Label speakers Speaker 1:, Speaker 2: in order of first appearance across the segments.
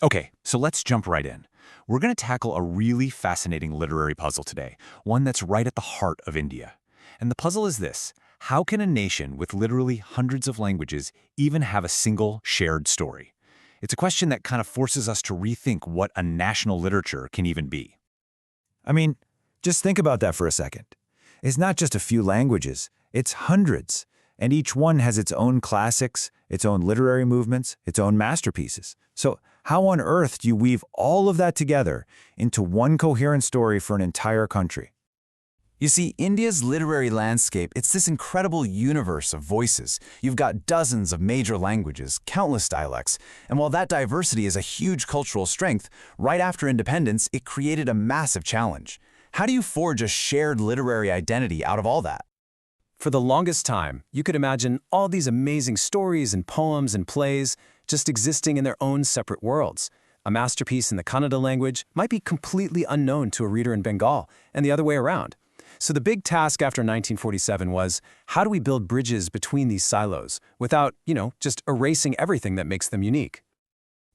Speaker 1: Okay, so let's jump right in. We're going to tackle a really fascinating literary puzzle today, one that's right at the heart of India. And the puzzle is this: how can a nation with literally hundreds of languages even have a single shared story? It's a question that kind of forces us to rethink what a national literature can even be.
Speaker 2: I mean, just think about that for a second. It's not just a few languages, it's hundreds. And each one has its own classics, its own literary movements, its own masterpieces. So how on earth do you weave all of that together into one coherent story for an entire country?
Speaker 3: You see, India's literary landscape, it's this incredible universe of voices. You've got dozens of major languages, countless dialects, and while that diversity is a huge cultural strength, right after independence, it created a massive challenge. How do you forge a shared literary identity out of all that?
Speaker 4: For the longest time, you could imagine all these amazing stories and poems and plays just existing in their own separate worlds. A masterpiece in the Kannada language might be completely unknown to a reader in Bengal, and the other way around. So the big task after 1947 was, how do we build bridges between these silos without, just erasing everything that makes them unique?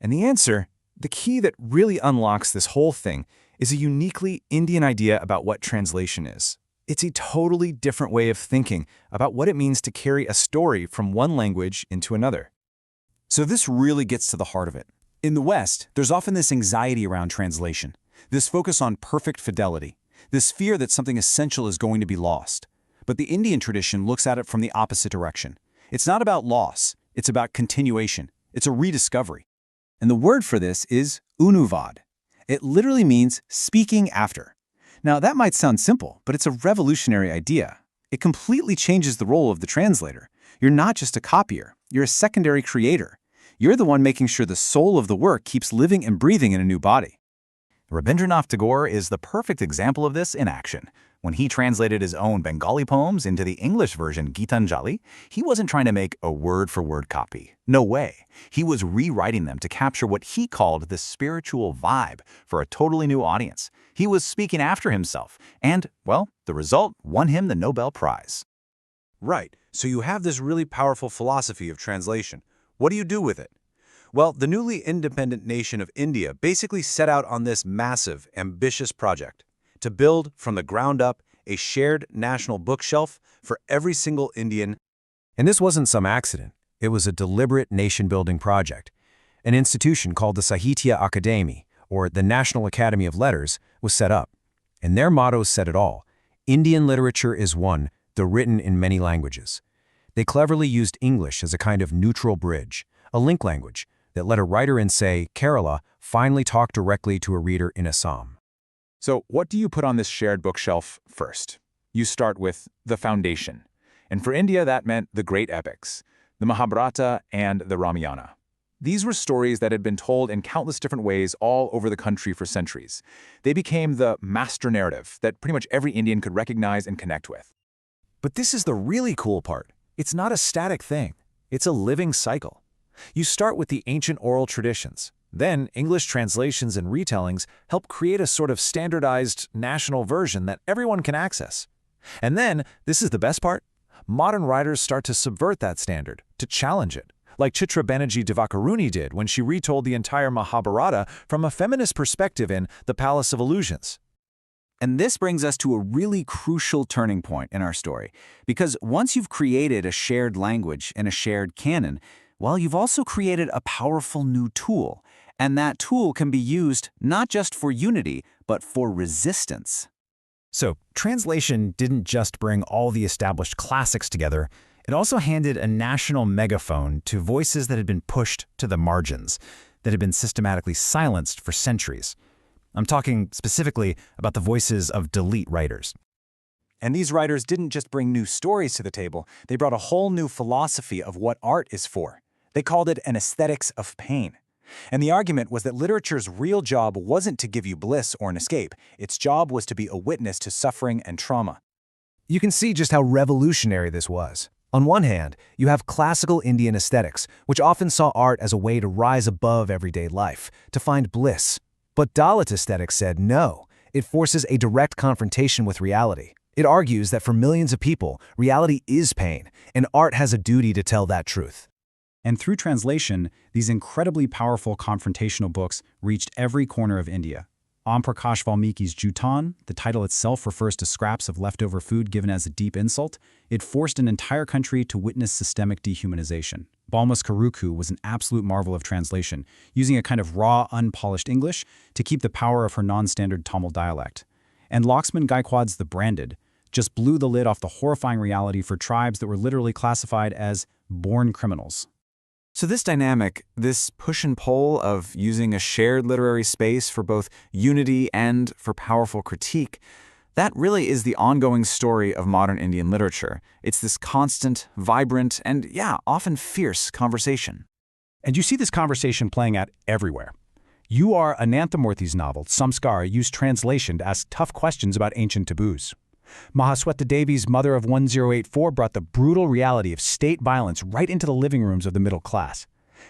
Speaker 2: And the answer, the key that really unlocks this whole thing, is a uniquely Indian idea about what translation is. It's a totally different way of thinking about what it means to carry a story from one language into another.
Speaker 3: So this really gets to the heart of it. In the West, there's often this anxiety around translation, this focus on perfect fidelity, this fear that something essential is going to be lost. But the Indian tradition looks at it from the opposite direction. It's not about loss, it's about continuation. It's a rediscovery. And the word for this is unuvad. It literally means speaking after. Now, that might sound simple, but it's a revolutionary idea. It completely changes the role of the translator. You're not just a copier, you're a secondary creator. You're the one making sure the soul of the work keeps living and breathing in a new body.
Speaker 5: Rabindranath Tagore is the perfect example of this in action. When he translated his own Bengali poems into the English version Gitanjali, he wasn't trying to make a word-for-word copy. No way. He was rewriting them to capture what he called the spiritual vibe for a totally new audience. He was speaking after himself, and, well, the result won him the Nobel Prize.
Speaker 6: Right, so you have this really powerful philosophy of translation. What do you do with it? Well, the newly independent nation of India basically set out on this massive, ambitious project to build, from the ground up, a shared national bookshelf for every single Indian.
Speaker 4: And this wasn't some accident. It was a deliberate nation-building project. An institution called the Sahitya Akademi, or the National Academy of Letters, was set up. And their motto said it all: Indian literature is one, though written in many languages. They cleverly used English as a kind of neutral bridge, a link language that let a writer in, say, Kerala, finally talk directly to a reader in Assam.
Speaker 1: So what do you put on this shared bookshelf first? You start with the foundation. And for India, that meant the great epics, the Mahabharata and the Ramayana. These were stories that had been told in countless different ways all over the country for centuries. They became the master narrative that pretty much every Indian could recognize and connect with.
Speaker 2: But this is the really cool part. It's not a static thing. It's a living cycle. You start with the ancient oral traditions. Then, English translations and retellings help create a sort of standardized national version that everyone can access. And then, this is the best part, modern writers start to subvert that standard, to challenge it, like Chitra Banerjee Divakaruni did when she retold the entire Mahabharata from a feminist perspective in The Palace of Illusions.
Speaker 3: And this brings us to a really crucial turning point in our story, because once you've created a shared language and a shared canon, well, you've also created a powerful new tool. And that tool can be used not just for unity, but for resistance.
Speaker 2: So, translation didn't just bring all the established classics together, it also handed a national megaphone to voices that had been pushed to the margins, that had been systematically silenced for centuries. I'm talking specifically about the voices of Dalit writers.
Speaker 3: And these writers didn't just bring new stories to the table, they brought a whole new philosophy of what art is for. They called it an aesthetics of pain. And the argument was that literature's real job wasn't to give you bliss or an escape. Its job was to be a witness to suffering and trauma.
Speaker 2: You can see just how revolutionary this was. On one hand, you have classical Indian aesthetics, which often saw art as a way to rise above everyday life, to find bliss. But Dalit aesthetics said no. It forces a direct confrontation with reality. It argues that for millions of people, reality is pain, and art has a duty to tell that truth.
Speaker 3: And through translation, these incredibly powerful confrontational books reached every corner of India. Om Prakash Valmiki's Jutan, the title itself refers to scraps of leftover food given as a deep insult. It forced an entire country to witness systemic dehumanization. Balma's Karuku was an absolute marvel of translation, using a kind of raw, unpolished English to keep the power of her non-standard Tamil dialect. And Laxman Gaikwad's The Branded just blew the lid off the horrifying reality for tribes that were literally classified as born criminals.
Speaker 1: So this dynamic, this push and pull of using a shared literary space for both unity and for powerful critique, that really is the ongoing story of modern Indian literature. It's this constant, vibrant, and often fierce conversation.
Speaker 2: And you see this conversation playing out everywhere. U.R. Ananthamurthy's novel, Samskar, used translation to ask tough questions about ancient taboos. Mahasweta Devi's Mother of 1084 brought the brutal reality of state violence right into the living rooms of the middle class.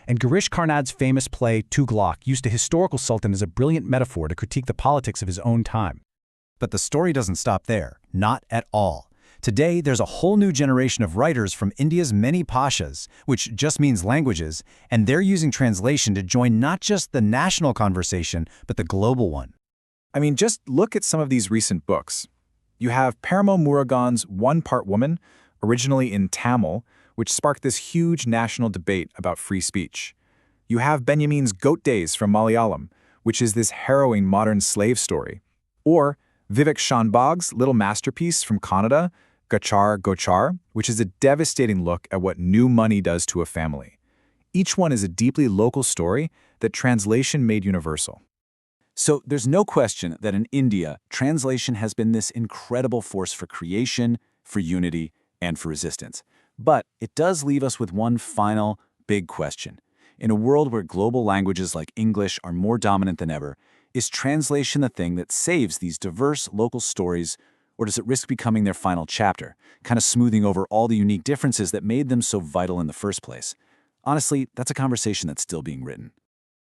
Speaker 2: And Girish Karnad's famous play Tughlaq used a historical sultan as a brilliant metaphor to critique the politics of his own time.
Speaker 4: But the story doesn't stop there, not at all. Today, there's a whole new generation of writers from India's many Bhashas, which just means languages, and they're using translation to join not just the national conversation, but the global one.
Speaker 1: I mean, just look at some of these recent books. You have Paramo Murugan's One Part Woman, originally in Tamil, which sparked this huge national debate about free speech. You have Benjamin's Goat Days from Malayalam, which is this harrowing modern slave story. Or Vivek Shanbag's little masterpiece from Kannada, Gachar Gochar, which is a devastating look at what new money does to a family. Each one is a deeply local story that translation made universal. So there's no question that in India, translation has been this incredible force for creation, for unity, and for resistance. But it does leave us with one final, big question. In a world where global languages like English are more dominant than ever, is translation the thing that saves these diverse local stories, or does it risk becoming their final chapter, kind of smoothing over all the unique differences that made them so vital in the first place? Honestly, that's a conversation that's still being written.